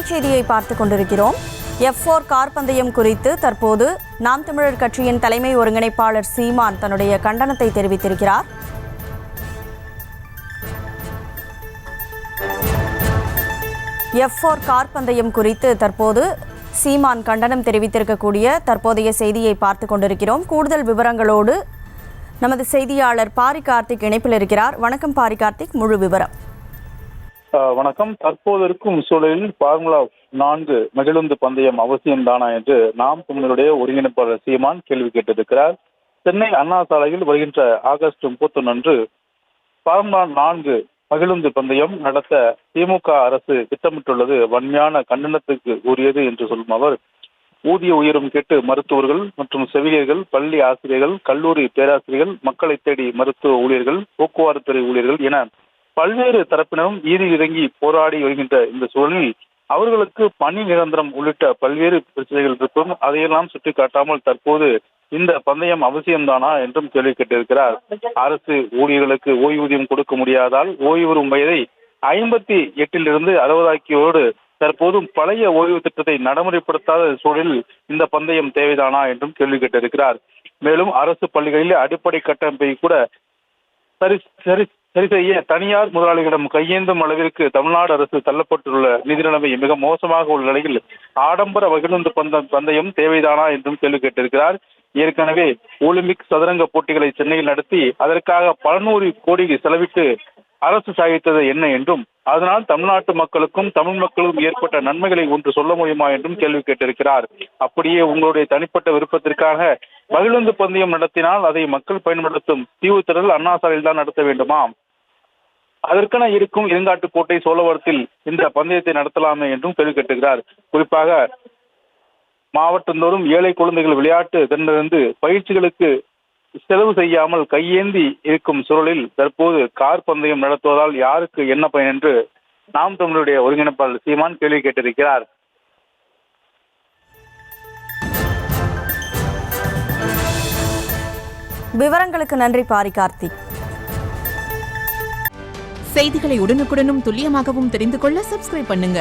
செய்தியை பார்த்து கொண்டிருக்கிறோம். F4 கார் பந்தயம் குறித்து தற்போது நாம் தமிழர் கட்சியின் தலைமை ஒருங்கிணைப்பாளர் சீமான் தன்னுடைய கண்டனத்தை தெரிவித்திருக்கிறார். F4 கார் பந்தயம் குறித்து தற்போது சீமான் கண்டனம் தெரிவித்திருக்கக்கூடிய தற்போதைய செய்தியை பார்த்து கொண்டிருக்கிறோம். கூடுதல் விவரங்களோடு நமது செய்தியாளர் பாரி கார்த்திக் இணைப்பில் இருக்கிறார். வணக்கம் பாரி கார்த்திக், முழு விவரம். வணக்கம். தற்போது இருக்கும் சூழலில் ஃபார்முலா 4 மகிழுந்து பந்தயம் அவசியம்தானா என்று நாம் தமிழருடைய ஒருங்கிணைப்பாளர் சீமான் கேள்வி கேட்டிருக்கிறார். சென்னை அண்ணா சாலையில் வருகின்ற ஆகஸ்ட் 31 அன்று ஃபார்முலா 4 மகிழுந்து பந்தயம் நடத்த திமுக அரசு திட்டமிட்டுள்ளது வன்மையான கண்டனத்துக்கு உரியது என்று சொல்லும் அவர், ஊதிய உயரும் கேட்டு மருத்துவர்கள் மற்றும் செவிலியர்கள், பள்ளி ஆசிரியர்கள், கல்லூரி பேராசிரியர்கள், மக்களை தேடி மருத்துவ ஊழியர்கள், போக்குவரத்துறை ஊழியர்கள் என பல்வேறு தரப்பினரும் வீதியில் இறங்கி போராடி வருகின்ற இந்த சூழலில் அவர்களுக்கு பணி நிரந்தரம் உள்ளிட்ட பல்வேறு பிரச்சனைகள் இருக்கும். அதையெல்லாம் சுட்டிக்காட்டாமல் தற்போது இந்த பந்தயம் அவசியம்தானா என்றும் கேள்வி கேட்டிருக்கிறார். அரசு ஊழியர்களுக்கு ஓய்வூதியம் கொடுக்க முடியாதால் ஓய்வு பெறும் வயதை 58 60 தற்போதும் பழைய ஓய்வு திட்டத்தை நடைமுறைப்படுத்தாத சூழலில் இந்த பந்தயம் தேவைதானா என்றும் கேள்வி கேட்டிருக்கிறார். மேலும் அரசு பள்ளிகளில் அடிப்படை கட்டமைப்பை கூட சரி செய்ய தனியார் முதலாளிகளிடம் கையேந்தும் அளவிற்கு தமிழ்நாடு அரசு தள்ளப்பட்டுள்ள நிதி நிலைமை மிக மோசமாக உள்ள நிலையில் ஆடம்பர மகிழுந்து பந்தயம் தேவைதானா என்றும் கேள்வி கேட்டிருக்கிறார். ஏற்கனவே ஒலிம்பிக் சதுரங்க போட்டிகளை சென்னையில் நடத்தி அதற்காக பல நூறு கோடி செலவிட்டு அரசு சாதித்தது என்ன என்றும், அதனால் தமிழ்நாட்டு மக்களுக்கும் தமிழ் மக்களுக்கும் ஏற்பட்ட நன்மைகளை ஒன்று சொல்ல முடியுமா என்றும் கேள்வி கேட்டிருக்கிறார். அப்படியே உங்களுடைய தனிப்பட்ட விருப்பத்திற்காக மகிழுந்து பந்தயம் நடத்தினால் அதை மக்கள் பயன்படுத்தும் தீவுத்திடல் அண்ணா சாலையில் தான் நடத்த வேண்டுமா? அதற்கென இருக்கும் இருங்காட்டுக்கோட்டை சோழவரத்தில் இந்த பந்தயத்தை நடத்தலாமே என்றும் கேள்வி கேட்டுகிறார். குறிப்பாக மாவட்டந்தோறும் ஏழை குழந்தைகள் விளையாட்டு திறனிருந்து பயிற்சிகளுக்கு செலவு செய்யாமல் கையேந்தி இருக்கும் சூழலில் தற்போது கார் பந்தயம் நடத்துவதால் யாருக்கு என்ன பயன் என்று நாம் தமிழருடைய ஒருங்கிணைப்பாளர் சீமான் கேள்வி கேட்டிருக்கிறார். விவரங்களுக்கு நன்றி பாரி கார்த்திக். செய்திகளை உடனுக்குடனும் துல்லியமாகவும் தெரிந்து கொள்ள சப்ஸ்கிரைப் பண்ணுங்க.